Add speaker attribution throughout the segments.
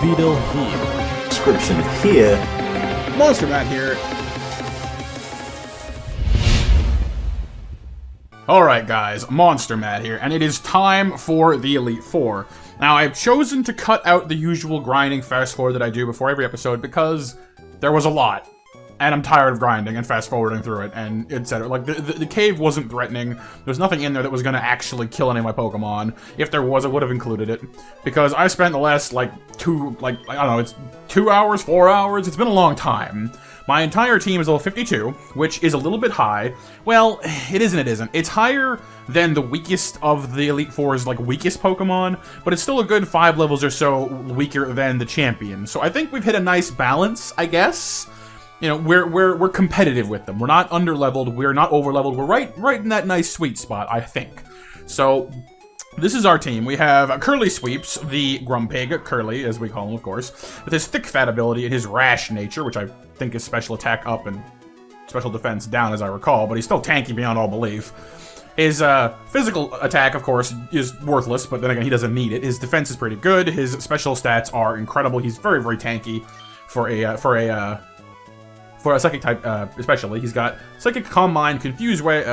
Speaker 1: Vidal here.
Speaker 2: Description here.
Speaker 3: MonsterMatt here.
Speaker 4: Alright guys, MonsterMatt here, and it is time for the Elite Four. Now, I've chosen to cut out the usual grinding fast forward that I do before every episode because there was a lot. And I'm tired of grinding and fast forwarding through it, and etc. Like, the cave wasn't threatening. There's nothing in there that was gonna actually kill any of my Pokemon. If there was, I would have included it. Because I spent the last, I don't know, it's 2 hours, 4 hours? It's been a long time. My entire team is level 52, which is a little bit high. Well, it isn't, it isn't. It's higher than the weakest of the Elite Four's, weakest Pokemon, but it's still a good 5 levels or so weaker than the champion. So I think we've hit a nice balance, I guess. You know, we're competitive with them. We're not under-leveled, we're not over-leveled. We're right in that nice sweet spot, I think. So, this is our team. We have Curly Sweeps, the Grumpig, Curly, as we call him, of course, with his thick fat ability and his rash nature, which I think is special attack up and special defense down, as I recall, but he's still tanky beyond all belief. His physical attack, of course, is worthless, but then again, he doesn't need it. His defense is pretty good. His special stats are incredible. He's very, very tanky for a psychic type, especially. He's got Psychic, Calm Mind, Confuse Ray,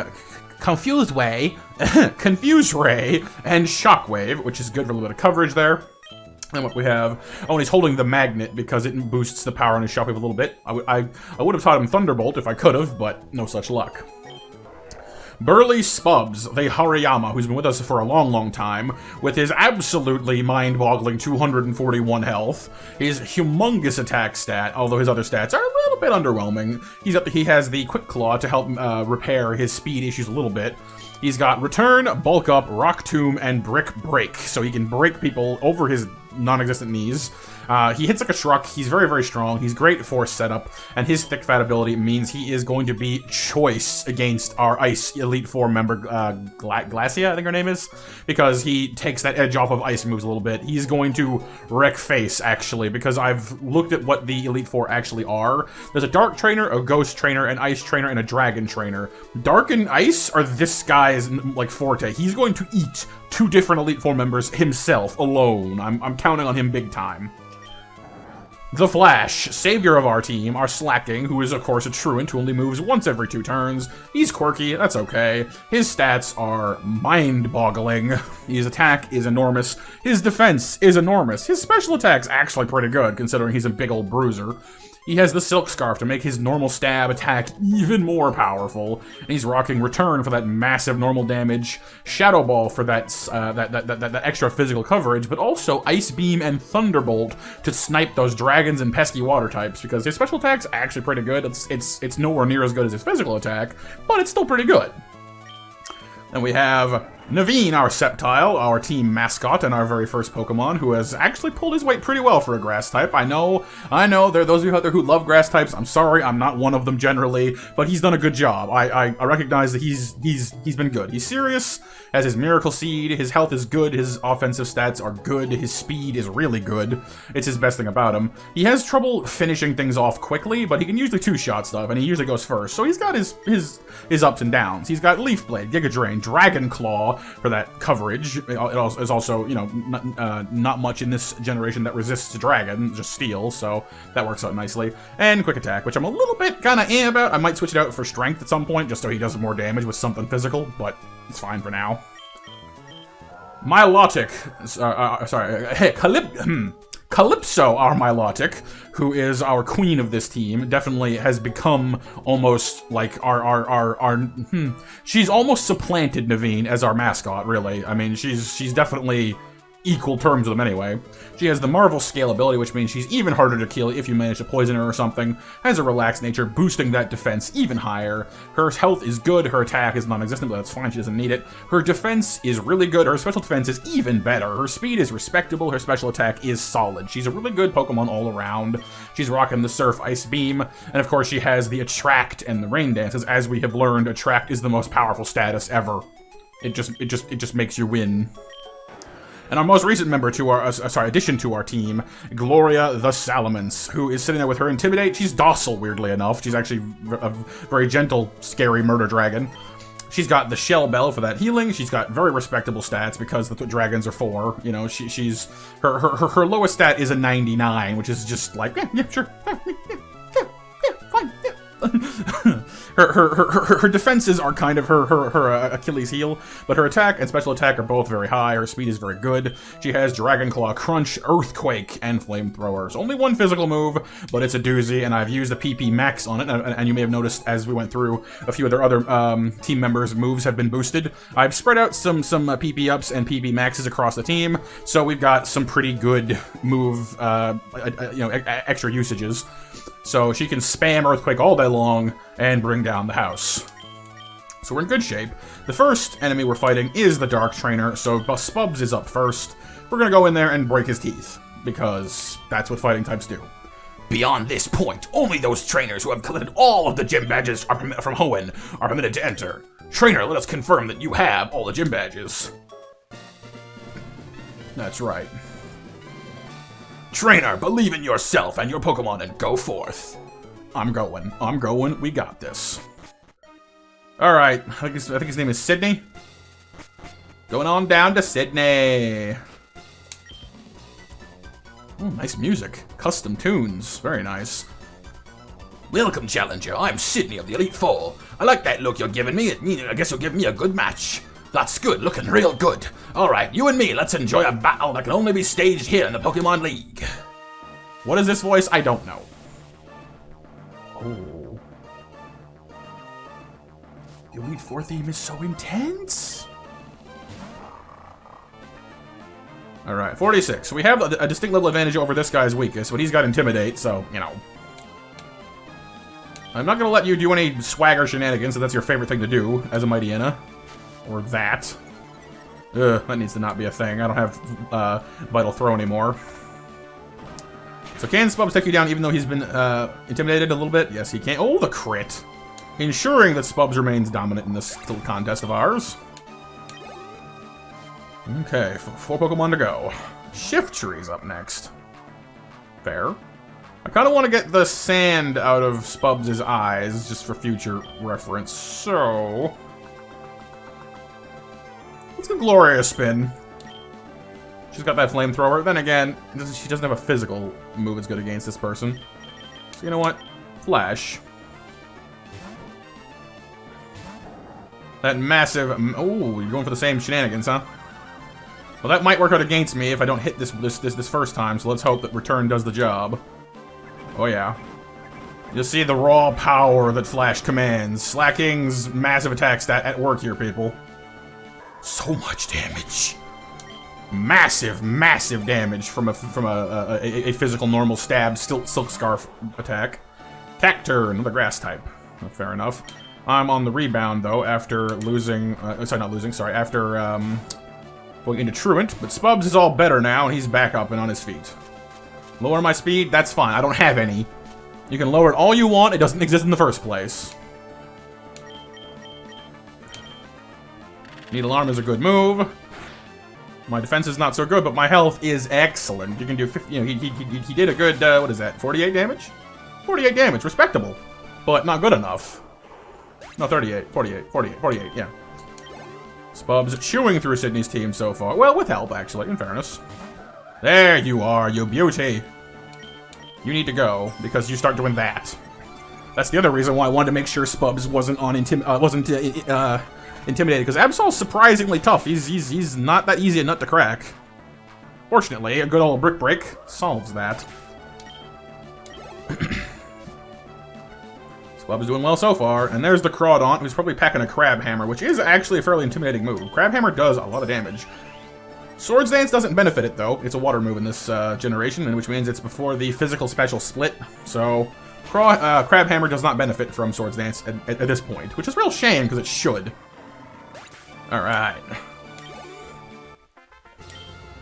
Speaker 4: and Shockwave, which is good for a little bit of coverage there. And what we have, oh, and he's holding the Magnet because it boosts the power on his Shockwave a little bit. I would have taught him Thunderbolt if I could have, but no such luck. Burly Spubs, the Hariyama, who's been with us for a long, long time, with his absolutely mind-boggling 241 health, his humongous attack stat, although his other stats are a little bit underwhelming. He has the Quick Claw to help repair his speed issues a little bit. He's got Return, Bulk Up, Rock Tomb, and Brick Break, so he can break people over his non-existent knees. He hits like a truck. He's very, very strong. He's great for setup, and his thick fat ability means he is going to be choice against our Ice Elite Four member, Glacia, I think her name is, because he takes that edge off of Ice moves a little bit. He's going to wreck face, actually, because I've looked at what the Elite Four actually are. There's a Dark Trainer, a Ghost Trainer, an Ice Trainer, and a Dragon Trainer. Dark and Ice are this guy's, forte. He's going to eat 2 different Elite Four members himself, alone. I'm counting on him big time. The Flash, savior of our team, our Slacking, who is of course a truant who only moves once every 2 turns. He's quirky, that's okay. His stats are mind-boggling. His attack is enormous. His defense is enormous. His special attack's actually pretty good, considering he's a big old bruiser. He has the Silk Scarf to make his normal stab attack even more powerful, and he's rocking Return for that massive normal damage, Shadow Ball for that extra physical coverage, but also Ice Beam and Thunderbolt to snipe those dragons and pesky water types, because his special attack's actually pretty good. It's nowhere near as good as his physical attack, but it's still pretty good. Then we have Naveen, our Sceptile, our team mascot, and our very first Pokemon, who has actually pulled his weight pretty well for a grass type. I know, there are those of you out there who love grass types. I'm sorry, I'm not one of them generally, but he's done a good job. I recognize that he's been good. He's serious, has his Miracle Seed, his health is good, his offensive stats are good, his speed is really good. It's his best thing about him. He has trouble finishing things off quickly, but he can usually 2-shot stuff, and he usually goes first. So he's got his ups and downs. He's got Leaf Blade, Giga Drain, Dragon Claw for that coverage. It is also, you know, not much in this generation that resists Dragon, just Steel, so that works out nicely. And Quick Attack, which I'm a little bit kind of about. I might switch it out for Strength at some point, just so he does more damage with something physical, but it's fine for now. Milotic, Calypso, our Milotic, who is our queen of this team, definitely has become almost like she's almost supplanted Naveen as our mascot, really. I mean, she's definitely equal terms with him anyway. She has the Marvel Scale ability, which means she's even harder to kill if you manage to poison her or something. Has a relaxed nature, boosting that defense even higher. Her health is good, her attack is non-existent, but that's fine, she doesn't need it. Her defense is really good, her special defense is even better. Her speed is respectable, her special attack is solid. She's a really good Pokemon all around. She's rocking the Surf Ice Beam, and of course she has the Attract and the Rain Dances. As we have learned, Attract is the most powerful status ever. It just makes you win. And our most recent member to our, addition to our team, Gloria the Salamence, who is sitting there with her Intimidate. She's docile, weirdly enough. She's actually a very gentle, scary murder dragon. She's got the Shell Bell for that healing. She's got very respectable stats because that's what dragons are for. You know, she's her lowest stat is a 99, which is just like, yeah, sure. Fine. Her defenses are kind of her Achilles heel, but her attack and special attack are both very high. Her speed is very good. She has Dragon Claw, Crunch, Earthquake, and Flamethrowers. Only one physical move, but it's a doozy, and I've used the PP max on it, and you may have noticed as we went through a few of their other team members' moves have been boosted. I've spread out some PP ups and PP maxes across the team, so we've got some pretty good move, extra usages. So she can spam Earthquake all day long and bring down the house. So we're in good shape. The first enemy we're fighting is the Dark Trainer, so Spubs is up first. We're gonna go in there and break his teeth, because that's what fighting types do.
Speaker 1: Beyond this point, only those trainers who have collected all of the gym badges from Hoenn are permitted to enter. Trainer, let us confirm that you have all the gym badges.
Speaker 4: That's right.
Speaker 1: Trainer, believe in yourself and your Pokemon and go forth.
Speaker 4: I'm going. We got this. Alright, I think his name is Sydney. Going on down to Sydney. Oh, nice music. Custom tunes. Very nice.
Speaker 1: Welcome, Challenger. I'm Sydney of the Elite Four. I like that look you're giving me. I guess you'll give me a good match. That's good. Looking real good. Alright, you and me, let's enjoy a battle that can only be staged here in the Pokemon League.
Speaker 4: What is this voice? I don't know. Oh. The Elite Four theme is so intense. Alright, 46. We have a distinct level advantage over this guy's weakest, but he's got Intimidate, so, you know. I'm not going to let you do any swagger shenanigans if that's your favorite thing to do as a Mightyena. Or that. Ugh, that needs to not be a thing. I don't have Vital Throw anymore. So can Spubs take you down even though he's been intimidated a little bit? Yes, he can. Oh, the crit. Ensuring that Spubs remains dominant in this little contest of ours. Okay, 4 Pokemon to go. Shiftry's up next. Fair. I kind of want to get the sand out of Spubs' eyes just for future reference, so... let's give Gloria a spin. She's got that flamethrower. Then again, she doesn't have a physical move that's good against this person. So you know what? Flash. That massive... oh, you're going for the same shenanigans, huh? Well, that might work out against me if I don't hit this first time, so let's hope that Return does the job. Oh yeah. You'll see the raw power that Flash commands. Slacking's massive attack stat at work here, people. So much damage. Massive, massive damage from a physical normal stab, still Silk Scarf attack. Cacturne, another grass type. Fair enough. I'm on the rebound though after losing. After going into Truant, but Spubs is all better now and he's back up and on his feet. Lower my speed? That's fine. I don't have any. You can lower it all you want. It doesn't exist in the first place. Needle Arm is a good move. My defense is not so good, but my health is excellent. You can do 50, you know, he did a good, what is that, 48 damage? 48 damage, respectable. But not good enough. No, 48, yeah. Spubs chewing through Sydney's team so far. Well, with help, actually, in fairness. There you are, you beauty. You need to go, because you start doing that. That's the other reason why I wanted to make sure Spubs wasn't on intimidated, because Absol's surprisingly tough. He's not that easy a nut to crack. Fortunately, a good old Brick Break solves that. Spubs doing well so far, and there's the Crawdaunt, who's probably packing a Crab Hammer, which is actually a fairly intimidating move. Crab Hammer does a lot of damage. Swords Dance doesn't benefit it, though. It's a water move in this generation, which means it's before the physical special split, so Crab Hammer does not benefit from Swords Dance at this point, which is a real shame, because it should. Alright.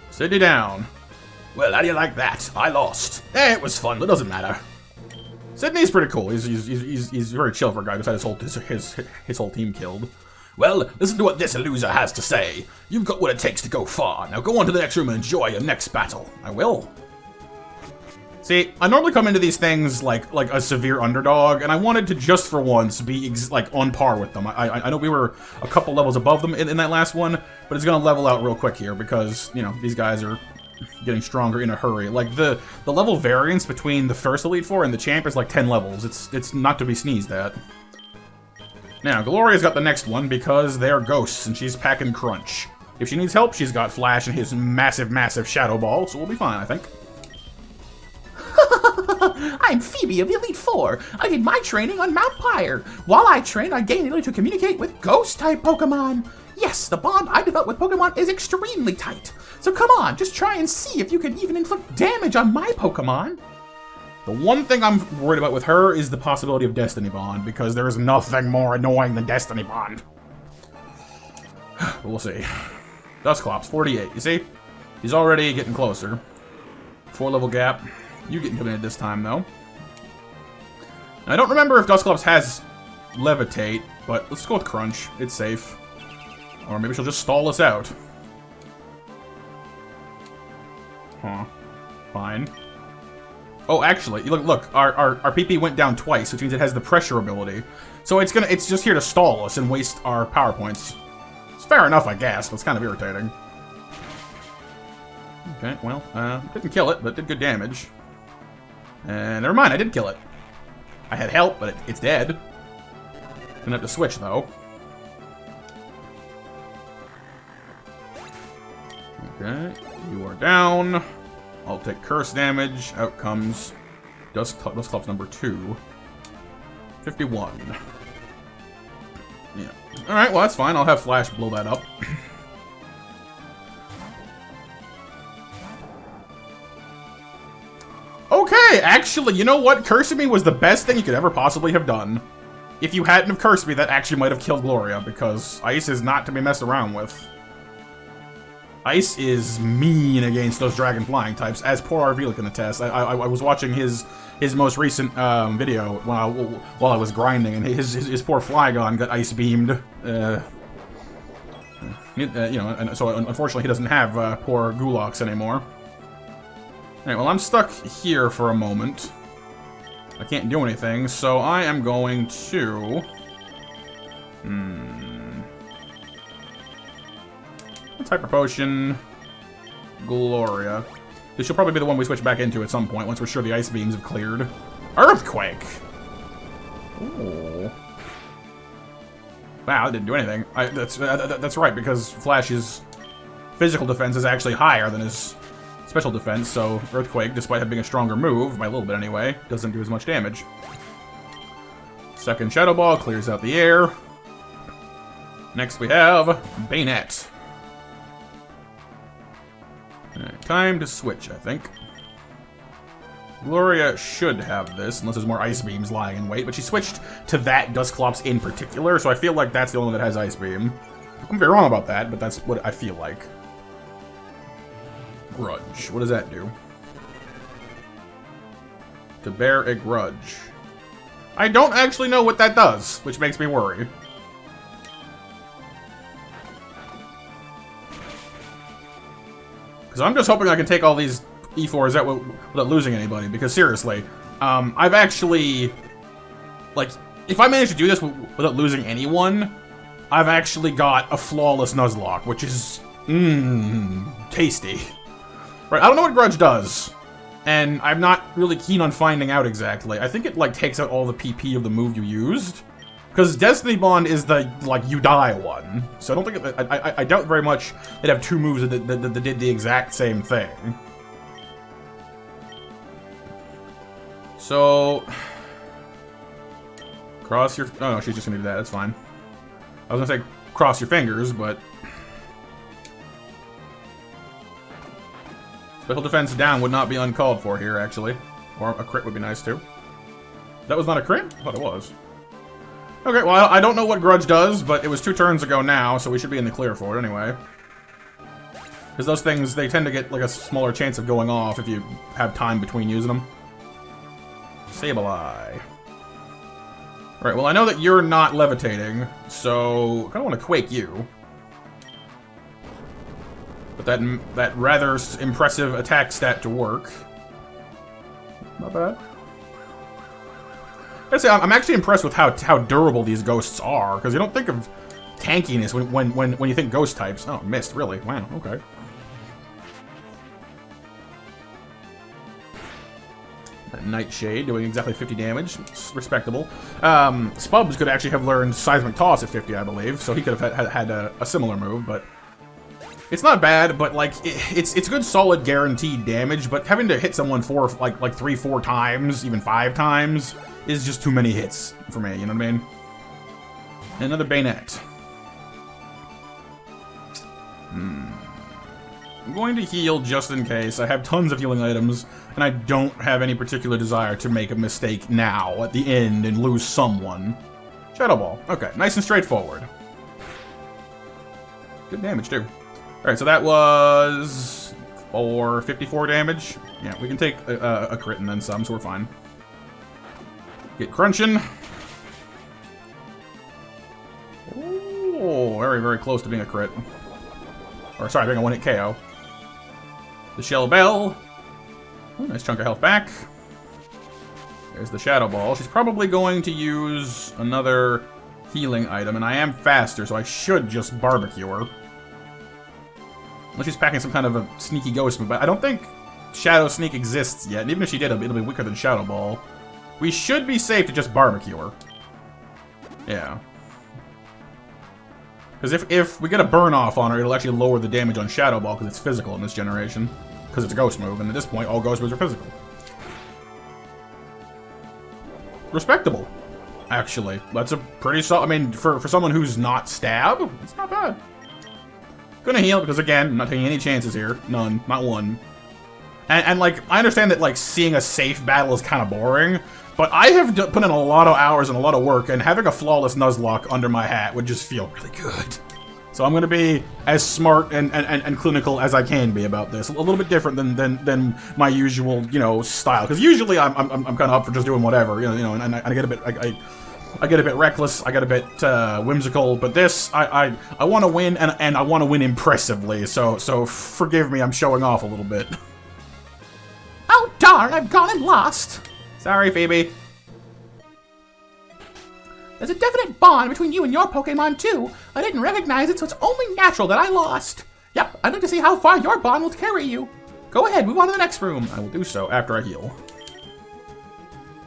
Speaker 4: Sydney down.
Speaker 1: Well, how do you like that? I lost. Eh, it was fun, but it doesn't matter.
Speaker 4: Sydney's pretty cool. He's very chill for a guy who's had his whole team killed.
Speaker 1: Well, listen to what this loser has to say. You've got what it takes to go far. Now go on to the next room and enjoy your next battle.
Speaker 4: I will. See, I normally come into these things like a severe underdog, and I wanted to just for once be like on par with them. I know we were a couple levels above them in that last one, but it's gonna level out real quick here because, you know, these guys are getting stronger in a hurry. Like the level variance between the first Elite Four and the champ is like 10 levels. It's not to be sneezed at. Now, Gloria's got the next one because they're ghosts and she's packing crunch. If she needs help, she's got Flash and his massive Shadow Ball, so we'll be fine, I think.
Speaker 2: I'm Phoebe of Elite Four. I did my training on Mount Pyre. While I trained, I gained the ability to communicate with ghost-type Pokemon. Yes, the bond I developed with Pokemon is extremely tight. So come on, just try and see if you can even inflict damage on my Pokemon.
Speaker 4: The one thing I'm worried about with her is the possibility of Destiny Bond, because there is nothing more annoying than Destiny Bond. We'll see. Dusclops, 48. You see? He's already getting closer. 4-level gap. You get intimidated this time, though. I don't remember if Dusclops has Levitate, but let's go with Crunch. It's safe. Or maybe she'll just stall us out. Huh. Fine. Oh, actually, look, our PP went down twice, which means it has the pressure ability. So it's just here to stall us and waste our power points. It's fair enough, I guess, but it's kind of irritating. Okay, well, didn't kill it, but did good damage. And never mind, I did kill it. I had help, but it's dead. Gonna have to switch, though. Okay, you are down. I'll take curse damage. Out comes Dusclops number 2. 51. Yeah. Alright, well, that's fine. I'll have Flash blow that up. Okay, actually, you know what? Cursing me was the best thing you could ever possibly have done. If you hadn't have cursed me, that actually might have killed Gloria, because Ice is not to be messed around with. Ice is mean against those dragon flying types, as poor Arvila can attest. I was watching his most recent video while I was grinding, and his poor Flygon got ice beamed. You know, and so unfortunately he doesn't have poor Gulax anymore. Alright, well, I'm stuck here for a moment. I can't do anything, so I am going to... Hyper Potion... Gloria. This should probably be the one we switch back into at some point, once we're sure the ice beams have cleared. Earthquake! Ooh. Wow, that didn't do anything. That's right, because Flash's physical defense is actually higher than his special defense, so Earthquake, despite having a stronger move, by a little bit anyway, doesn't do as much damage. Second Shadow Ball clears out the air. Next we have Bayonet. Alright, time to switch, I think. Gloria should have this, unless there's more Ice Beams lying in wait, but she switched to that Dusclops in particular, so I feel like that's the only one that has Ice Beam. I can be wrong about that, but that's what I feel like. Grudge. What does that do? To bear a grudge. I don't actually know what that does, which makes me worry. Because I'm just hoping I can take all these E4s out without losing anybody, because seriously, I've actually... Like, if I manage to do this without losing anyone, I've actually got a flawless Nuzlocke, which is... tasty. Right, I don't know what Grudge does, and I'm not really keen on finding out exactly. I think it, like, takes out all the PP of the move you used. Because Destiny Bond is the, like, you die one. So I don't think... I doubt very much they'd have two moves that did the exact same thing. So... Cross your... Oh, no, she's just gonna do that. That's fine. I was gonna say cross your fingers, but... Special defense down would not be uncalled for here, actually. Or a crit would be nice, too. That was not a crit? I thought it was. Okay, well, I don't know what Grudge does, but it was 2 turns ago now, so we should be in the clear for it anyway. Because those things, they tend to get, like, a smaller chance of going off if you have time between using them. Sableye. Alright, well, I know that you're not levitating, so I kind of want to Quake you. But that rather impressive attack stat to work. Not bad. I say I'm actually impressed with how durable these ghosts are, because you don't think of tankiness when you think ghost types. Oh, missed, really? Wow, okay. Nightshade doing exactly 50 damage. It's respectable. Spubs could actually have learned Seismic Toss at 50, I believe, so he could have had a similar move, but it's not bad. But like it's good, solid, guaranteed damage. But having to hit someone like 3-4 times, even 5 times, is just too many hits for me. You know what I mean? Another Bayonet. I'm going to heal just in case. I have tons of healing items, and I don't have any particular desire to make a mistake now at the end and lose someone. Shadow Ball. Okay, nice and straightforward. Good damage, too. Alright, so that was 54 damage. Yeah, we can take a crit and then some, so we're fine. Get crunching. Oh, very, very close to being a crit. Or, sorry, being a one-hit KO. The Shell Bell. Oh, nice chunk of health back. There's the Shadow Ball. She's probably going to use another healing item, and I am faster, so I should just barbecue her. Unless she's packing some kind of a sneaky ghost move, but I don't think Shadow Sneak exists yet, and even if she did, it'll be weaker than Shadow Ball. We should be safe to just barbecue her. Yeah. Because if we get a burn off on her, it'll actually lower the damage on Shadow Ball because it's physical in this generation. Because it's a ghost move, and at this point, all ghost moves are physical. Respectable, actually. That's a pretty solid. I mean, for someone who's not stab, it's not bad. Gonna heal because again, I'm not taking any chances here. None, not one. And like, I understand that like seeing a safe battle is kind of boring, but I have put in a lot of hours and a lot of work, and having a flawless Nuzlocke under my hat would just feel really good. So I'm gonna be as smart and clinical as I can be about this. A little bit different than my usual, you know, style. Because usually I'm kind of up for just doing whatever, you know, and I get a bit I get a bit reckless. I get a bit whimsical. But this, I want to win, and I want to win impressively. So forgive me, I'm showing off a little bit.
Speaker 2: Oh darn! I've gone and lost.
Speaker 4: Sorry, Phoebe.
Speaker 2: There's a definite bond between you and your Pokemon, too. I didn't recognize it, so it's only natural that I lost. Yep, I'd like to see how far your bond will carry you. Go ahead, move on to the next room.
Speaker 4: I will do so after I heal.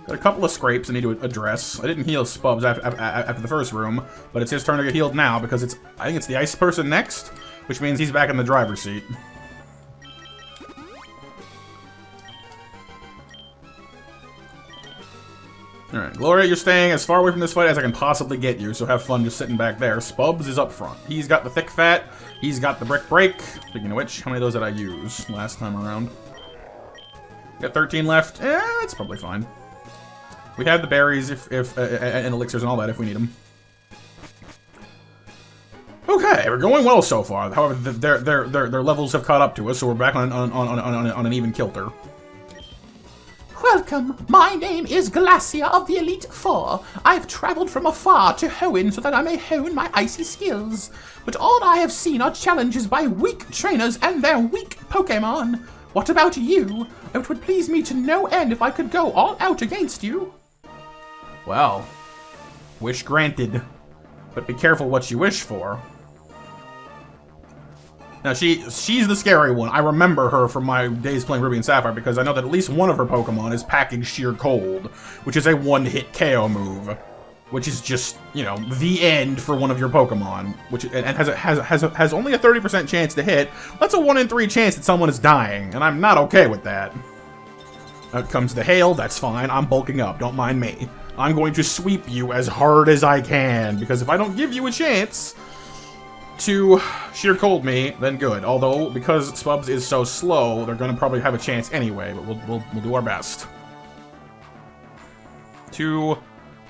Speaker 4: Got a couple of scrapes I need to address. I didn't heal Spubs after the first room, but it's his turn to get healed now because I think it's the ice person next, which means he's back in the driver's seat. Alright, Gloria, you're staying as far away from this fight as I can possibly get you, so have fun just sitting back there. Spubs is up front. He's got the thick fat, he's got the brick break. Speaking of which, how many of those did I use last time around? Got 13 left. That's probably fine. We have the berries and elixirs and all that if we need them. Okay, we're going well so far. However, their levels have caught up to us, so we're back on an even kilter.
Speaker 2: Welcome, my name is Glacia of the Elite Four. I've traveled from afar to Hoenn so that I may hone my icy skills. But all I have seen are challenges by weak trainers and their weak Pokemon. What about you? It would please me to no end if I could go all out against you.
Speaker 4: Well, wish granted. But be careful what you wish for. Now, she's the scary one. I remember her from my days playing Ruby and Sapphire because I know that at least one of her Pokemon is packing Sheer Cold, which is a one-hit KO move, which is just, you know, the end for one of your Pokemon, which and has only a 30% chance to hit. That's a 1 in 3 chance that someone is dying, and I'm not okay with that. Out comes the hail. That's fine. I'm bulking up. Don't mind me. I'm going to sweep you as hard as I can because if I don't give you a chance to Sheer Cold me, then good. Although, because Spubs is so slow, they're gonna probably have a chance anyway, but we'll do our best. 2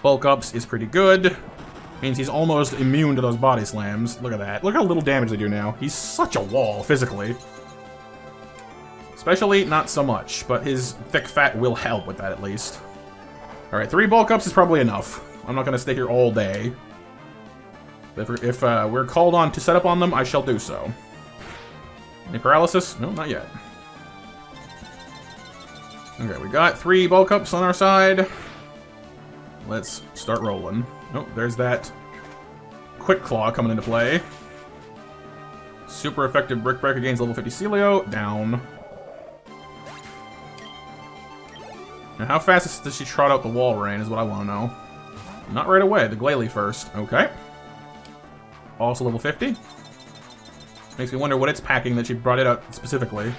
Speaker 4: bulk ups is pretty good. Means he's almost immune to those body slams. Look at that. Look how little damage they do now. He's such a wall, physically. Especially, not so much, but his thick fat will help with that at least. Alright, 3 bulk ups is probably enough. I'm not gonna stay here all day. If we're called on to set up on them, I shall do so. Any paralysis? No, not yet. Okay, we got 3 bulk ups on our side. Let's start rolling. Oh, there's that Quick Claw coming into play. Super effective Brick Break against level 50 Celio. Down. Now, how fast does she trot out the wall rain is what I want to know. Not right away. The Glalie first. Okay. Also level 50. Makes me wonder what it's packing that she brought it out specifically.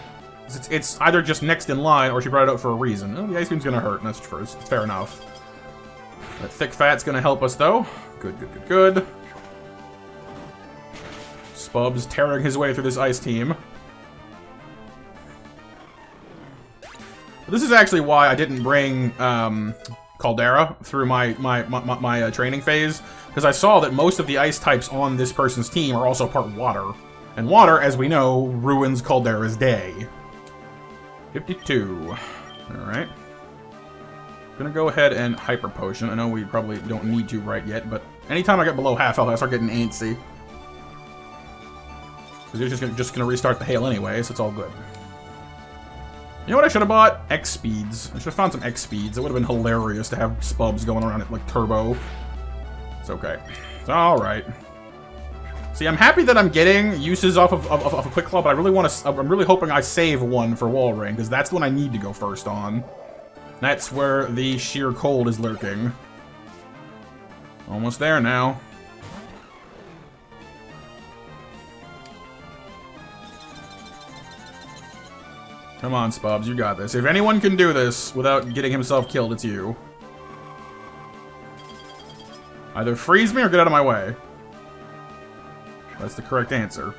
Speaker 4: It's either just next in line or she brought it out for a reason. Oh, the Ice Beam's gonna hurt, and that's first. Fair enough. That Thick Fat's gonna help us, though. Good, good, good, good. Spub's tearing his way through this ice team. This is actually why I didn't bring Caldera through my training phase, because I saw that most of the ice types on this person's team are also part water. And water, as we know, ruins Caldera's day. 52. Alright. Gonna go ahead and Hyper Potion. I know we probably don't need to right yet, but anytime I get below half health, I start getting antsy. Because you're just gonna restart the hail anyway, so it's all good. You know what I should have bought? X speeds. I should have found some X speeds. It would have been hilarious to have Spubs going around it like turbo. It's okay. It's alright. See, I'm happy that I'm getting uses off of a Quick Claw, but I really want to. I'm really hoping I save one for Wall Ring, because that's the one I need to go first on. That's where the sheer cold is lurking. Almost there now. Come on, Spubs, you got this. If anyone can do this without getting himself killed, it's you. Either freeze me or get out of my way. That's the correct answer.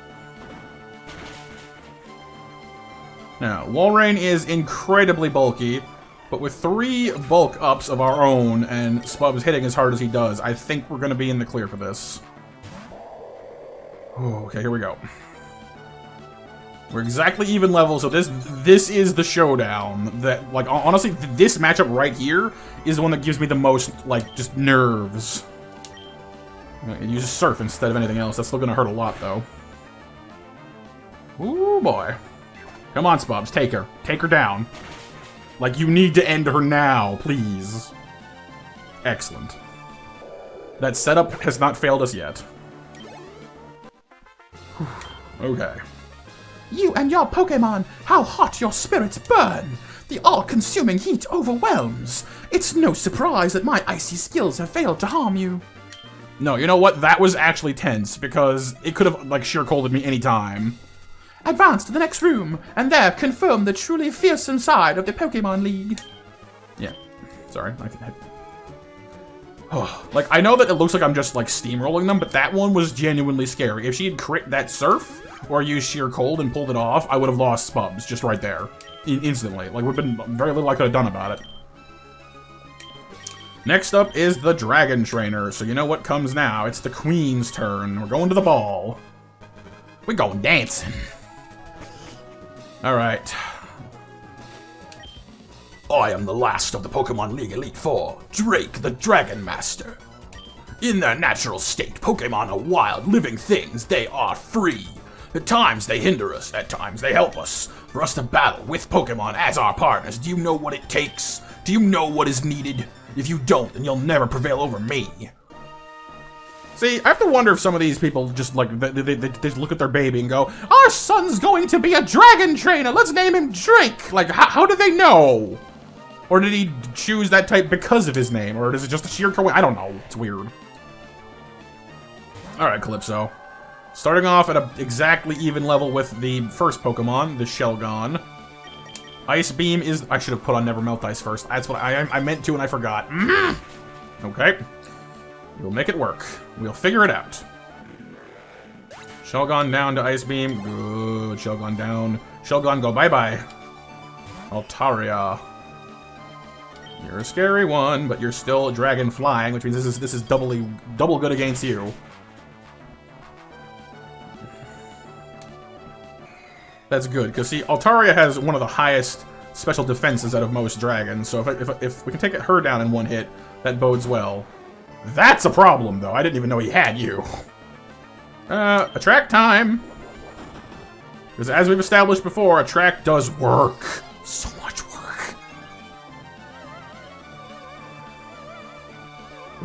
Speaker 4: Now, Walrein is incredibly bulky, but with 3 bulk ups of our own and Spubs hitting as hard as he does, I think we're going to be in the clear for this. Ooh, okay, here we go. We're exactly even level, so this is the showdown. That, like, honestly, this matchup right here is the one that gives me the most, like, just nerves. It uses Surf instead of anything else. That's still gonna hurt a lot, though. Ooh, boy. Come on, Spubs, take her. Take her down. Like, you need to end her now, please. Excellent. That setup has not failed us yet. Whew. Okay.
Speaker 2: You and your Pokemon, how hot your spirits burn! The all-consuming heat overwhelms. It's no surprise that my icy skills have failed to harm you.
Speaker 4: No, you know what? That was actually tense, because it could have, like, sheer colded me anytime.
Speaker 2: Advance to the next room, and there confirm the truly fearsome side of the Pokemon League.
Speaker 4: Yeah. Sorry. Like, I know that it looks like I'm just, like, steamrolling them, but that one was genuinely scary. If she had crit that Surf, or used Sheer Cold and pulled it off, I would have lost Spubs just right there. Instantly. Like, would have been very little I could have done about it. Next up is the Dragon Trainer, so you know what comes now. It's the Queen's turn. We're going to the ball. We're going dancing. Alright.
Speaker 1: I am the last of the Pokemon League Elite Four, Drake the Dragon Master. In their natural state, Pokemon are wild, living things. They are free. At times they hinder us, at times they help us. For us to battle with Pokemon as our partners, do you know what it takes? Do you know what is needed? If you don't, then you'll never prevail over me.
Speaker 4: See, I have to wonder if some of these people just, like, they just look at their baby and go, our son's going to be a dragon trainer, let's name him Drake! Like, how do they know? Or did he choose that type because of his name? Or is it just a sheer coincidence? I don't know, it's weird. Alright, Calypso. Starting off at an exactly even level with the first Pokemon, the Shelgon. Ice Beam is... I should have put on Never Melt Ice first. That's what I meant to and I forgot. Okay. We'll make it work. We'll figure it out. Shelgon down to Ice Beam. Good. Shelgon down. Shelgon go bye-bye. Altaria. You're a scary one, but you're still dragon flying, which means this is double good against you. That's good, because see, Altaria has one of the highest special defenses out of most dragons, so if we can take her down in one hit, that bodes well. That's a problem, though. I didn't even know he had you. Attract time! Because as we've established before, Attract does work. So much work.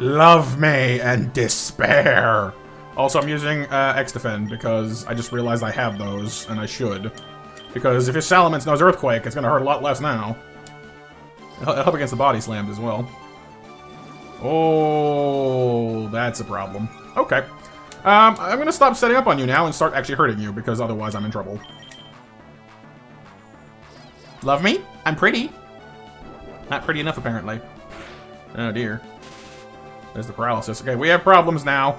Speaker 4: Love me and despair. Also, I'm using X-Defend because I just realized I have those, and I should. Because if his Salamence knows Earthquake, it's going to hurt a lot less now. It'll help against the body slams as well. Oh, that's a problem. Okay. I'm going to stop setting up on you now and start actually hurting you, because otherwise I'm in trouble. Love me? I'm pretty. Not pretty enough, apparently. Oh, dear. There's the paralysis. Okay, we have problems now.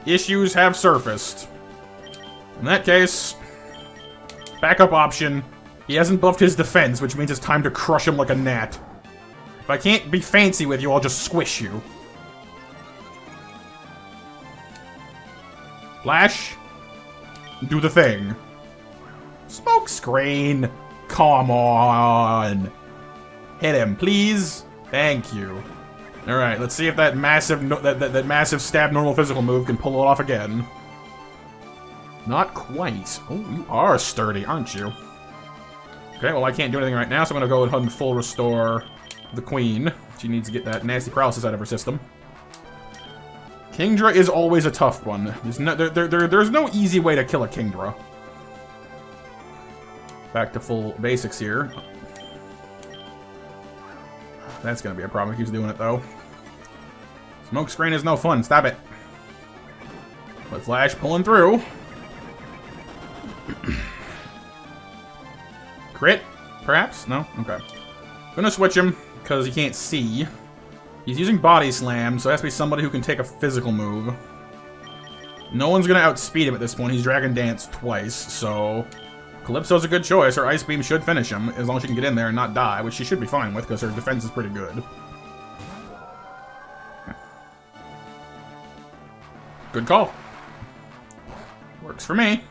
Speaker 4: Issues have surfaced. In that case, backup option. He hasn't buffed his defense, which means it's time to crush him like a gnat. If I can't be fancy with you, I'll just squish you. Flash. Do the thing. Smoke screen. Come on. Hit him, please. Thank you. Alright, let's see if that massive that massive stab normal physical move can pull it off again. Not quite. Oh, you are sturdy, aren't you? Okay, well I can't do anything right now, so I'm gonna go ahead and full restore the queen. She needs to get that nasty paralysis out of her system. Kingdra is always a tough one. There's no easy way to kill a Kingdra. Back to full basics here. That's gonna be a problem. He keeps doing it though. Smoke screen is no fun. Stop it. But Flash pulling through. Crit? Perhaps? No? Okay. Gonna switch him because he can't see. He's using Body Slam, so it has to be somebody who can take a physical move. No one's gonna outspeed him at this point. He's Dragon Dance twice, so Calypso's a good choice. Her Ice Beam should finish him, as long as she can get in there and not die, which she should be fine with, because her defense is pretty good. Good call. Works for me.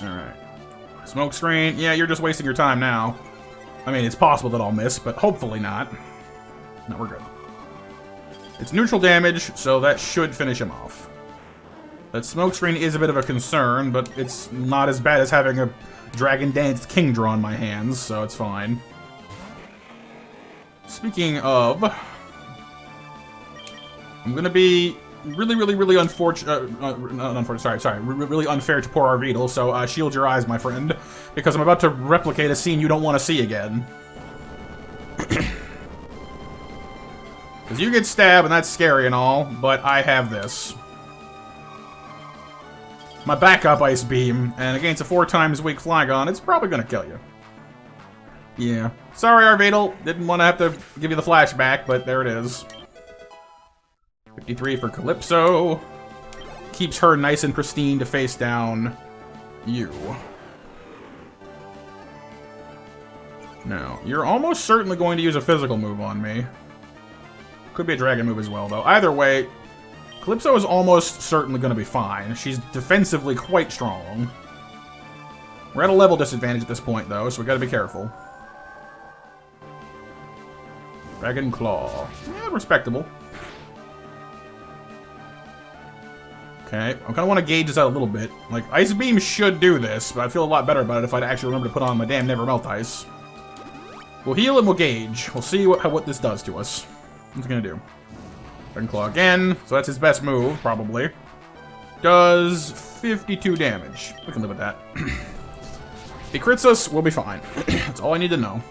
Speaker 4: Alright. Smoke screen. Yeah, you're just wasting your time now. I mean, it's possible that I'll miss, but hopefully not. No, we're good. It's neutral damage, so that should finish him off. That smoke screen is a bit of a concern, but it's not as bad as having a Dragon Dance Kingdra on my hands, so it's fine. Speaking of, I'm gonna be really unfortunate. Really unfair to poor Arvidal. So shield your eyes, my friend, because I'm about to replicate a scene you don't want to see again. Because you get stabbed, and that's scary and all, but I have this. My backup Ice Beam, and against a 4 times weak Flygon, it's probably gonna kill you. Yeah. Sorry, Arvidal. Didn't want to have to give you the flashback, but there it is. 53 for Calypso. Keeps her nice and pristine to face down you. Now, you're almost certainly going to use a physical move on me. Could be a dragon move as well, though. Either way, Calypso is almost certainly going to be fine. She's defensively quite strong. We're at a level disadvantage at this point, though, so we got to be careful. Dragon Claw. Yeah, respectable. Okay, I kind of want to gauge this out a little bit. Like, Ice Beam should do this, but I'd feel a lot better about it if I'd actually remember to put on my damn Never Melt Ice. We'll heal and we'll gauge. We'll see what this does to us. What's it gonna do? Dragon Claw again, so that's his best move, probably. Does 52 damage. We can live with that. If he crits us, we'll be fine. That's all I need to know.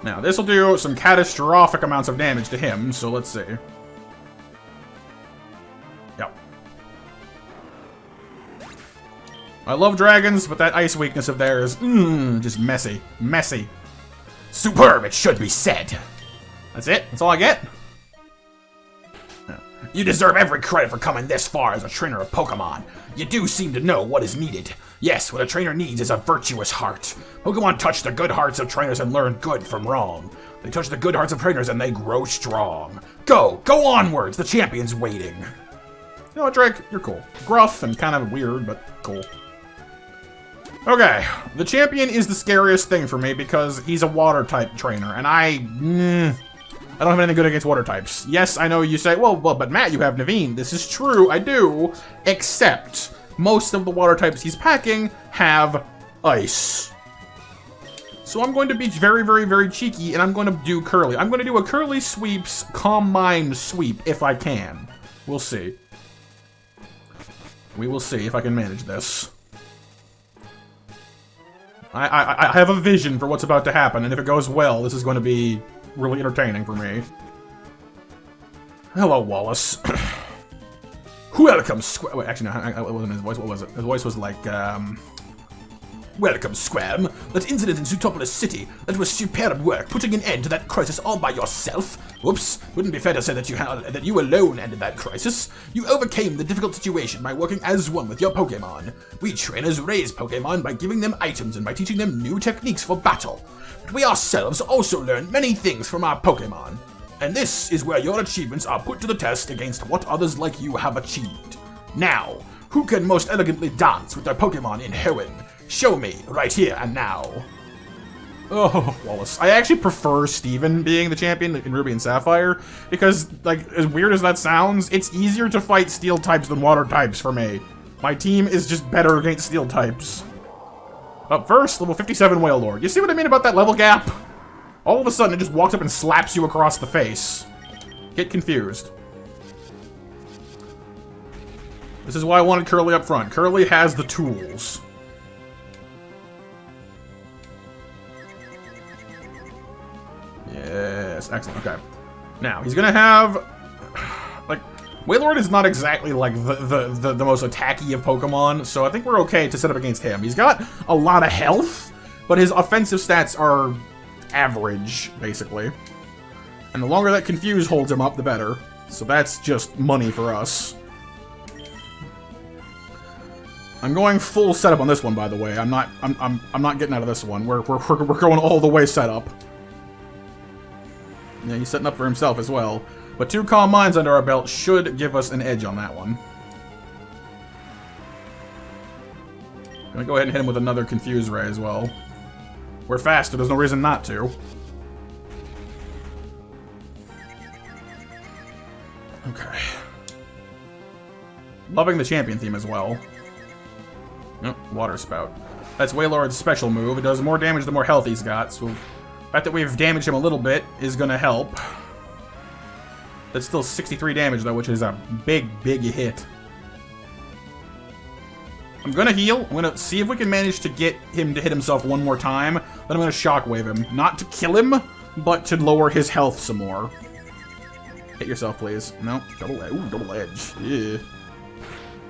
Speaker 4: Now, this will do some catastrophic amounts of damage to him, so let's see. Yep. I love dragons, but that ice weakness of theirs, just messy. Messy.
Speaker 1: Superb, it should be said.
Speaker 4: That's it? That's all I get?
Speaker 1: You deserve every credit for coming this far as a trainer of Pokemon. You do seem to know what is needed. Yes, what a trainer needs is a virtuous heart. Pokemon touch the good hearts of trainers and learn good from wrong. They touch the good hearts of trainers and they grow strong. Go onwards, the champion's waiting.
Speaker 4: You know what, Drake? You're cool. Gruff and kind of weird, but cool. Okay, the champion is the scariest thing for me because he's a water-type trainer, and I don't have anything good against water types. Yes, I know you say, well, but Matt, you have Naveen. This is true, I do, except most of the water types he's packing have ice. So I'm going to be very, very, very cheeky, and I'm going to do Curly. I'm going to do a Curly Sweeps Calm Mind sweep, if I can. We'll see. We will see if I can manage this. I have a vision for what's about to happen, and if it goes well, this is going to be really entertaining for me. Hello, Wallace. Welcome, Squirm. Wait, actually, no, it wasn't his voice. What was it? His voice was like, Welcome, Squirm. That incident in Zootopolis City, that was superb work, putting an end to that crisis all by yourself. Whoops, wouldn't be fair to say that you alone ended that crisis. You overcame the difficult situation by working as one with your Pokemon. We trainers raise Pokemon by giving them items and by teaching them new techniques for battle. But we ourselves also learn many things from our Pokemon. And this is where your achievements are put to the test against what others like you have achieved. Now, who can most elegantly dance with their Pokemon in Hoenn? Show me, right here and now. Oh, Wallace. I actually prefer Steven being the champion in Ruby and Sapphire, because, like, as weird as that sounds, it's easier to fight steel types than water types for me. My team is just better against steel types. Up first, level 57 Wailord. You see what I mean about that level gap? All of a sudden, it just walks up and slaps you across the face. Get confused. This is why I wanted Curly up front. Curly has the tools. Yes, excellent, okay. Now, he's gonna have... Like, Wailord is not exactly, like, the most attacky of Pokemon, so I think we're okay to set up against him. He's got a lot of health, but his offensive stats are average, basically. And the longer that Confuse holds him up, the better. So that's just money for us. I'm going full setup on this one, by the way. I'm not getting out of this one. We're going all the way setup. Yeah, he's setting up for himself as well. But 2 Calm Minds under our belt should give us an edge on that one. Gonna go ahead and hit him with another Confuse Ray as well. We're faster, there's no reason not to. Okay. Loving the champion theme as well. Oh, Water Spout. That's Wailord's special move. It does more damage the more health he's got, so... The fact that we've damaged him a little bit is gonna help. That's still 63 damage though, which is a big, big hit. I'm gonna heal. I'm gonna see if we can manage to get him to hit himself one more time. Then I'm gonna shockwave him. Not to kill him, but to lower his health some more. Hit yourself, please. No, double edge. Ooh, double edge. Yeah.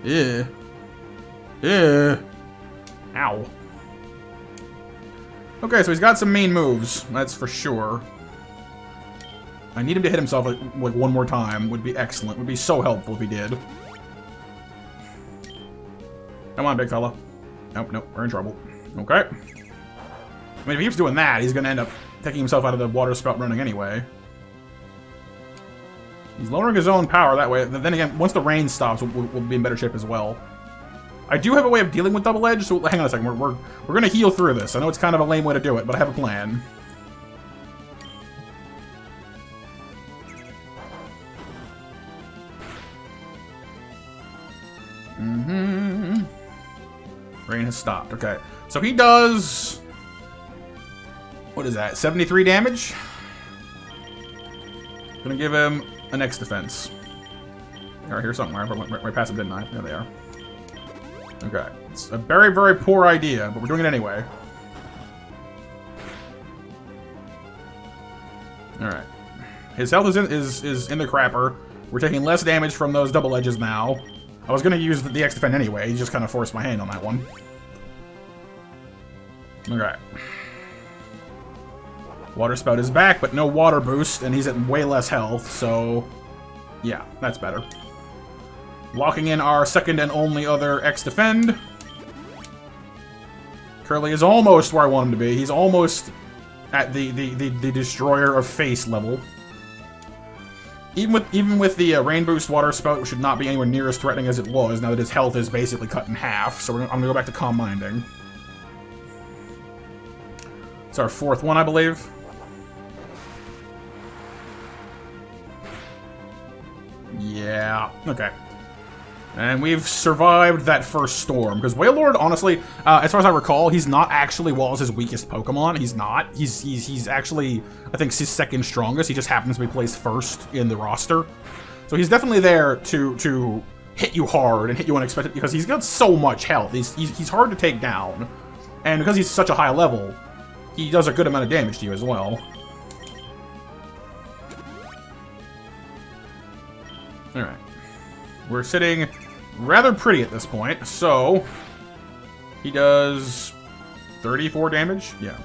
Speaker 4: Yeah. Yeah. Ow. Okay, so he's got some main moves, that's for sure. I need him to hit himself like one more time. Would be excellent. Would be so helpful if he did. Come on, big fella. Nope, nope, we're in trouble. Okay. I mean, if he keeps doing that, he's gonna end up taking himself out of the Water Spout running anyway. He's lowering his own power that way. Then again, once the rain stops, we'll be in better shape as well. I do have a way of dealing with double edge, so hang on a second. We're gonna heal through this. I know it's kind of a lame way to do it, but I have a plan. Rain has stopped. Okay, so he does. What is that? 73 damage. Gonna give him an X defense. They're here somewhere. I went right past them, didn't I? There they are. Okay, it's a very, very poor idea, but we're doing it anyway. Alright. His health is in the crapper. We're taking less damage from those double edges now. I was gonna use the X defend anyway, he just kind of forced my hand on that one. Okay. Water Spout is back, but no water boost, and he's at way less health, so... Yeah, that's better. Locking in our second and only other X defend. Curly is almost where I want him to be. He's almost at the Destroyer of Face level. Even with the Rain Boost Water Spout, which should not be anywhere near as threatening as it was, now that his health is basically cut in half. So I'm gonna go back to Calm Minding. It's our 4th one, I believe. Yeah. Okay. And we've survived that first storm. Because Wailord, honestly, as far as I recall, he's not actually Wallace's weakest Pokemon. He's not. He's actually, I think, his second strongest. He just happens to be placed first in the roster. So he's definitely there to hit you hard and hit you unexpected because he's got so much health. He's hard to take down. And because he's such a high level, he does a good amount of damage to you as well. Alright. We're sitting rather pretty at this point, so he does 34 damage? Yeah.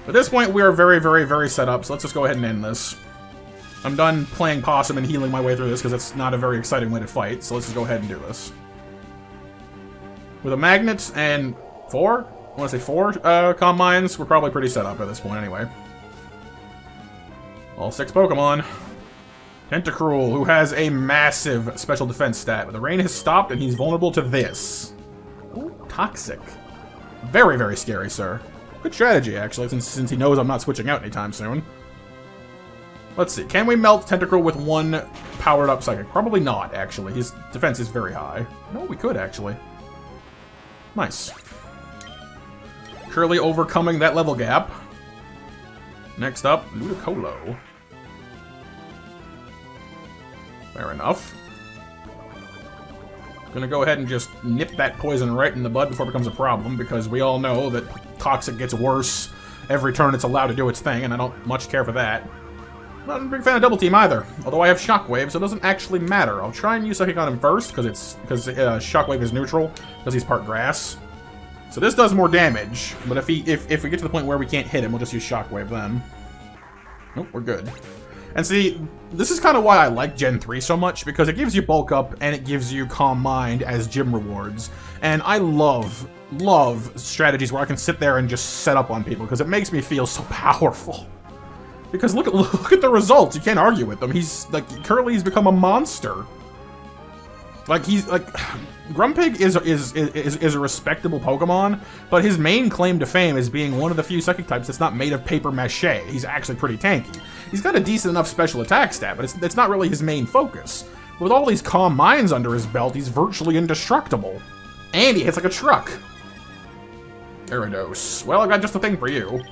Speaker 4: At this point, we are very, very, very set up, so let's just go ahead and end this. I'm done playing possum and healing my way through this because it's not a very exciting way to fight, so let's just go ahead and do this. With a magnet and 4? I want to say 4 Calm Minds, we're probably pretty set up at this point anyway. All 6 Pokemon. Tentacruel, who has a massive special defense stat, but the rain has stopped and he's vulnerable to this. Ooh, toxic. Very, very scary, sir. Good strategy, actually, since he knows I'm not switching out anytime soon. Let's see, can we melt Tentacruel with 1 powered up Psychic? Probably not, actually. His defense is very high. No, we could, actually. Nice. Curly overcoming that level gap. Next up, Ludicolo. Fair enough. Gonna go ahead and just nip that poison right in the bud before it becomes a problem, because we all know that Toxic gets worse every turn it's allowed to do its thing, and I don't much care for that. Not a big fan of Double Team either, although I have Shockwave, so it doesn't actually matter. I'll try and use Psychic on him first, because Shockwave is neutral, because he's part grass. So this does more damage, but if we get to the point where we can't hit him, we'll just use Shockwave then. Nope, we're good. And see, this is kind of why I like Gen 3 so much, because it gives you Bulk Up and it gives you Calm Mind as gym rewards. And I love strategies where I can sit there and just set up on people, because it makes me feel so powerful. Because look at the results, you can't argue with them. He's, like, Curly's become a monster. Like, he's, like, Grumpig is a respectable Pokemon, but his main claim to fame is being one of the few Psychic types that's not made of paper mache. He's actually pretty tanky. He's got a decent enough special attack stat, but it's not really his main focus. With all these Calm Minds under his belt, he's virtually indestructible. And he hits like a truck. Gyarados. Well, I got just the thing for you.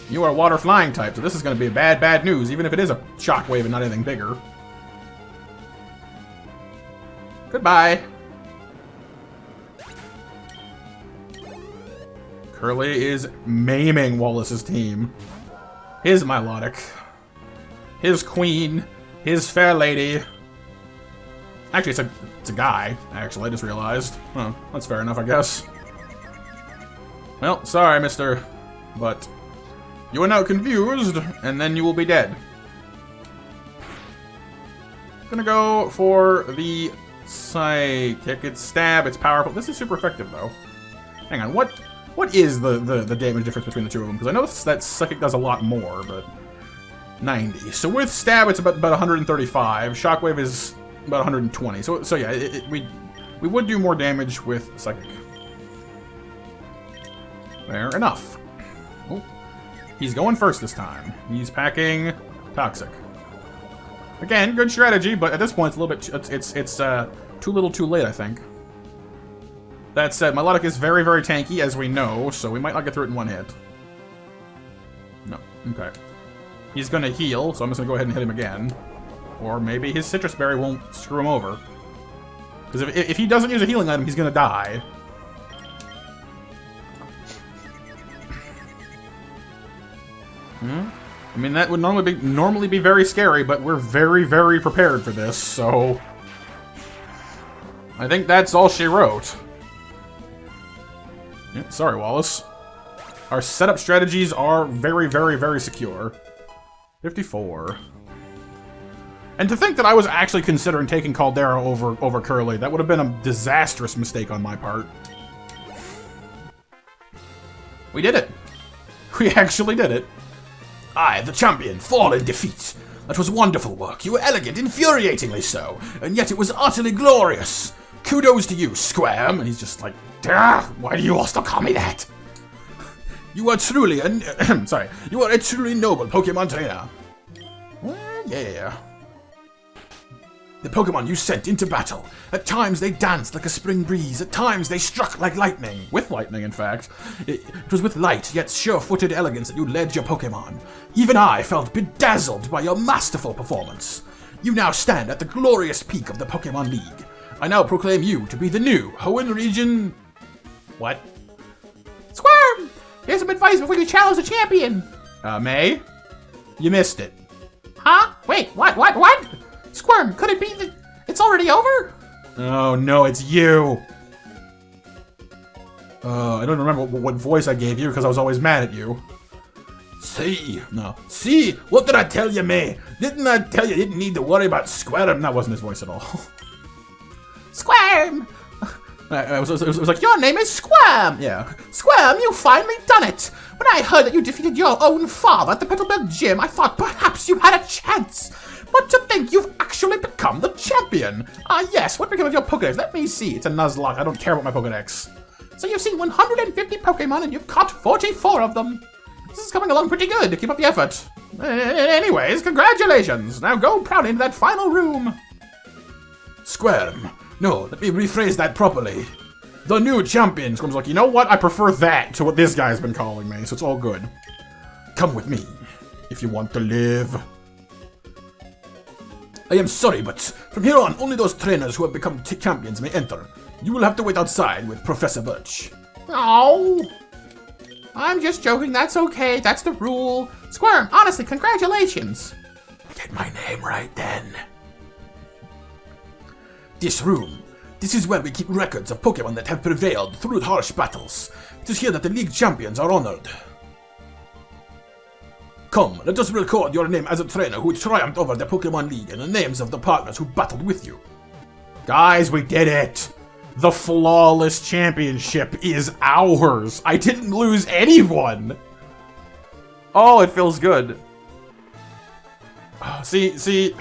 Speaker 4: You are Water Flying type, so this is going to be bad news, even if it is a Shockwave and not anything bigger. Goodbye. Curly is maiming Wallace's team. His Milotic. His Queen. His Fair Lady. Actually, it's a guy, actually, I just realized. Huh, that's fair enough, I guess. Well, sorry, mister, but you are now confused, and then you will be dead. Gonna go for the Psychic. It's stab, it's powerful. This is super effective, though. Hang on, what is the damage difference between the two of them? Because I know that Psychic does a lot more, but 90. So with stab, it's about 135. Shockwave is about 120. So yeah, we would do more damage with Psychic. Fair enough. Oh, he's going first this time. He's packing Toxic. Again, good strategy, but at this point, it's a little bit. It's too little, too late, I think. That said, Milotic is very, very tanky, as we know, so we might not get through it in one hit. No. Okay. He's gonna heal, so I'm just gonna go ahead and hit him again. Or maybe his Citrus Berry won't screw him over. Because if he doesn't use a healing item, he's gonna die. I mean, that would normally be very scary, but we're very, very prepared for this, so I think that's all she wrote. Yeah, sorry, Wallace. Our setup strategies are very, very, very secure. 54. And to think that I was actually considering taking Caldera over Curly, that would have been a disastrous mistake on my part. We did it. We actually did it.
Speaker 1: I, the champion, fall in defeat. That was wonderful work. You were elegant, infuriatingly so, and yet it was utterly glorious. Kudos to you, Squirm. And he's just like, why do you all still call me that? You are truly you are a truly noble Pokemon trainer. Well, yeah. The Pokemon you sent into battle. At times they danced like a spring breeze, at times they struck like lightning.
Speaker 4: With lightning, in fact.
Speaker 1: It was with light yet sure-footed elegance that you led your Pokemon. Even I felt bedazzled by your masterful performance. You now stand at the glorious peak of the Pokemon League. I now proclaim you to be the new Hoenn Region... What?
Speaker 2: Squirm! Here's some advice before you challenge the champion.
Speaker 4: May? You missed it.
Speaker 2: Huh? Wait, what? Squirm, could it be that it's already over?
Speaker 4: Oh, no, it's you. I don't remember what voice I gave you because I was always mad at you.
Speaker 1: See? No. See? What did I tell you, May? Didn't I tell you didn't need to worry about Squirm?
Speaker 4: That wasn't his voice at all.
Speaker 2: Squirm!
Speaker 4: It was like,
Speaker 2: Your name is Squirm!
Speaker 4: yeah.
Speaker 2: Squirm, you've finally done it! When I heard that you defeated your own father at the Petalburg Gym, I thought perhaps you had a chance. But to think you've actually become the champion! Ah yes, what became of your Pokedex? Let me see.
Speaker 4: It's a Nuzlocke. I don't care about my Pokedex.
Speaker 2: So you've seen 150 Pokemon and you've caught 44 of them. This is coming along pretty good. Keep up the effort. Anyways, congratulations. Now go proudly into that final room.
Speaker 1: Squirm. No, let me rephrase that properly. The new champion.
Speaker 4: Squirm's like, you know what? I prefer that to what this guy's been calling me, so it's all good.
Speaker 1: Come with me,
Speaker 4: if you want to live.
Speaker 1: I am sorry, but from here on, only those trainers who have become champions may enter. You will have to wait outside with Professor Birch.
Speaker 2: Oh, I'm just joking. That's okay. That's the rule. Squirm, honestly, congratulations.
Speaker 1: Get my name right then. This room. This is where we keep records of Pokemon that have prevailed through harsh battles. It is here that the League Champions are honored. Come, let us record your name as a trainer who triumphed over the Pokemon League and the names of the partners who battled with you.
Speaker 4: Guys, we did it! The flawless championship is ours! I didn't lose anyone! Oh, it feels good. See...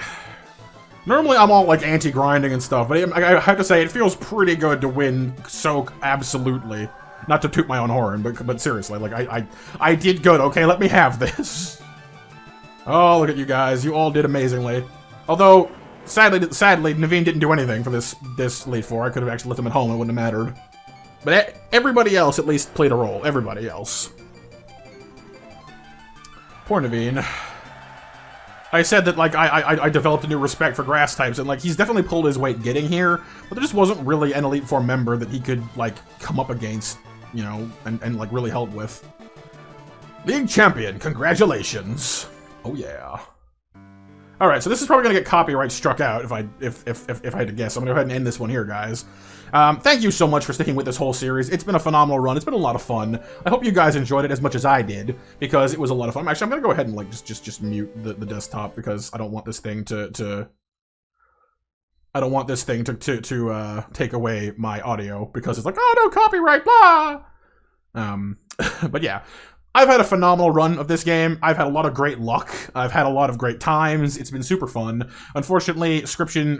Speaker 4: Normally I'm all like anti-grinding and stuff, but I have to say it feels pretty good to win so absolutely. Not to toot my own horn, but seriously, like I did good. Okay, let me have this. Oh, look at you guys! You all did amazingly. Although, sadly, Naveen didn't do anything for this Elite Four. I could have actually left him at home; it wouldn't have mattered. But everybody else at least played a role. Everybody else. Poor Naveen. I said that, like, I developed a new respect for grass types, and, like, he's definitely pulled his weight getting here, but there just wasn't really an Elite Four member that he could, like, come up against, you know, and like, really help with. League Champion, congratulations! Oh, yeah. Alright, so this is probably gonna get copyright struck out if I had to guess. I'm gonna go ahead and end this one here, guys. Thank you so much for sticking with this whole series. It's been a phenomenal run. It's been a lot of fun. I hope you guys enjoyed it as much as I did, because it was a lot of fun. Actually, I'm gonna go ahead and like just mute the desktop because I don't want this thing to take away my audio because it's like, oh no, copyright, blah. But yeah. I've had a phenomenal run of this game. I've had a lot of great luck. I've had a lot of great times. It's been super fun. Unfortunately, Scription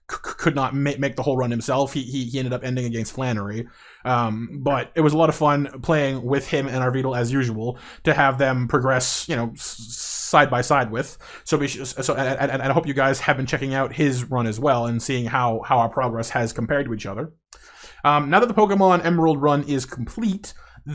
Speaker 4: could not make the whole run himself. He ended up ending against Flannery. But it was a lot of fun playing with him and Arvidal as usual to have them progress, you know, side by side with. So and I hope you guys have been checking out his run as well and seeing how our progress has compared to each other. Now that the Pokemon Emerald run is complete,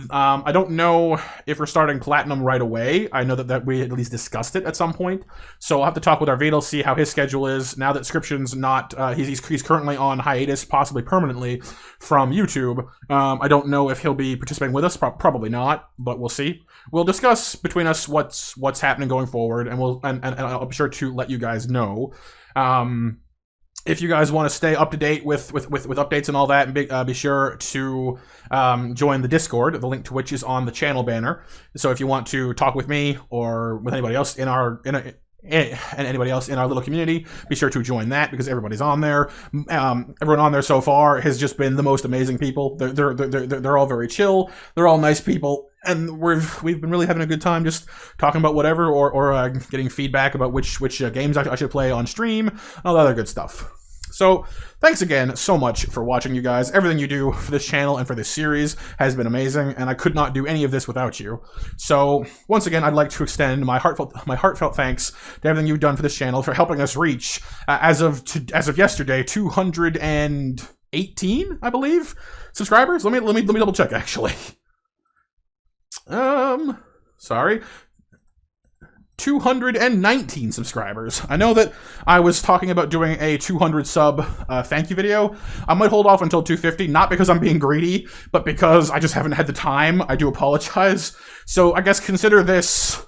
Speaker 4: I don't know if we're starting Platinum right away. I know that we at least discussed it at some point. So I'll have to talk with Arvidal, see how his schedule is. Now that Scription's not, he's currently on hiatus, possibly permanently, from YouTube. I don't know if he'll be participating with us. Probably not, but we'll see. We'll discuss between us what's happening going forward, and I'll be sure to let you guys know. If you guys want to stay up to date with updates and all that, and be sure to join the Discord, the link to which is on the channel banner. So if you want to talk with me or with anybody else in our anybody else in our little community, be sure to join that because everybody's on there. Everyone on there so far has just been the most amazing people. They're all very chill. They're all nice people. And we've been really having a good time just talking about whatever or getting feedback about which games I should play on stream and all that other good stuff. So, thanks again so much for watching, you guys. Everything you do for this channel and for this series has been amazing, and I could not do any of this without you. So, once again, I'd like to extend my heartfelt thanks to everything you've done for this channel, for helping us reach, as of yesterday, 218, I believe, subscribers. Let me double check, actually. Sorry. 219 subscribers. I know that I was talking about doing a 200 sub thank you video. I might hold off until 250, not because I'm being greedy, but because I just haven't had the time. I do apologize. So I guess consider this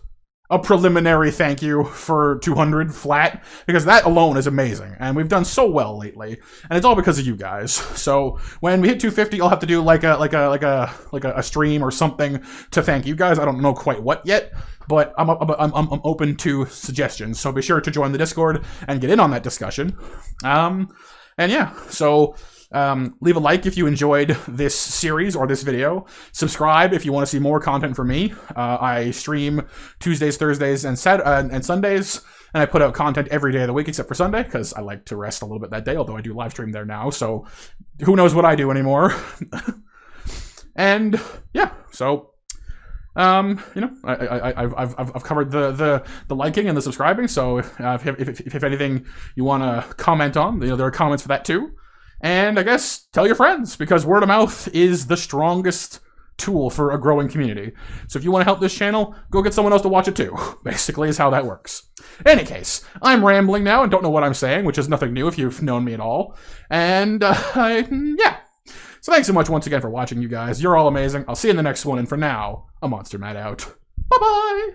Speaker 4: a preliminary thank you for 200 flat, because that alone is amazing, and we've done so well lately, and it's all because of you guys. So when we hit 250, I'll have to do like a stream or something to thank you guys. I don't know quite what yet, but I'm open to suggestions. So be sure to join the Discord and get in on that discussion. And yeah, so leave a like if you enjoyed this series or this video. Subscribe if you want to see more content from me. I stream Tuesdays, Thursdays, and Sundays, and I put out content every day of the week except for Sunday, because I like to rest a little bit that day, although I do live stream there now, so who knows what I do anymore. And yeah, so you know, I've covered the liking and the subscribing, so if anything you want to comment on, you know, there are comments for that too. And I guess tell your friends, because word of mouth is the strongest tool for a growing community. So if you want to help this channel, go get someone else to watch it too. Basically is how that works. In any case, I'm rambling now and don't know what I'm saying, which is nothing new if you've known me at all. And yeah. So thanks so much once again for watching, you guys. You're all amazing. I'll see you in the next one, and for now, a MonsterMatt out. Bye-bye!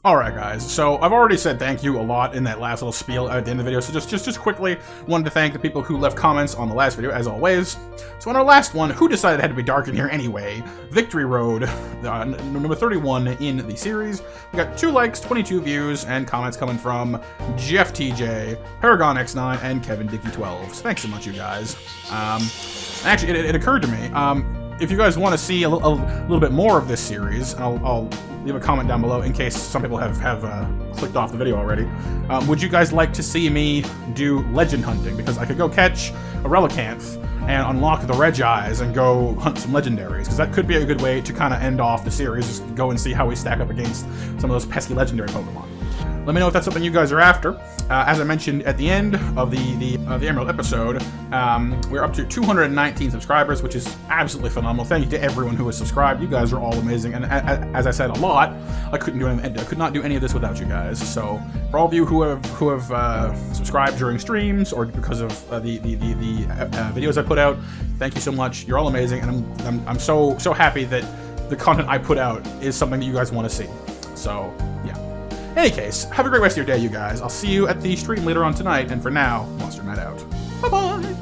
Speaker 4: Alright guys, so I've already said thank you a lot in that last little spiel at the end of the video, so just quickly wanted to thank the people who left comments on the last video, as always. So on our last one, who decided it had to be dark in here anyway? Victory Road, number 31 in the series. We got 2 likes, 22 views, and comments coming from Jeff TJ, Paragon X9, and Kevin Dickey 12. So thanks so much, you guys. Actually, it occurred to me, if you guys want to see a little bit more of this series, I'll leave a comment down below in case some people have clicked off the video already. Would you guys like to see me do legend hunting? Because I could go catch a Relicanth and unlock the Reg Eyes and go hunt some legendaries, because that could be a good way to kind of end off the series, just go and see how we stack up against some of those pesky legendary Pokemon. Let me know if that's something you guys are after. As I mentioned at the end of the Emerald episode, we're up to 219 subscribers, which is absolutely phenomenal. Thank you to everyone who has subscribed. You guys are all amazing, and as I said a lot, I could not do any of this without you guys. So for all of you who have subscribed during streams or because of the videos I put out, thank you so much. You're all amazing, and I'm so happy that the content I put out is something that you guys want to see. So yeah. In any case, have a great rest of your day, you guys. I'll see you at the stream later on tonight, and for now, MonsterMatt out. Bye-bye!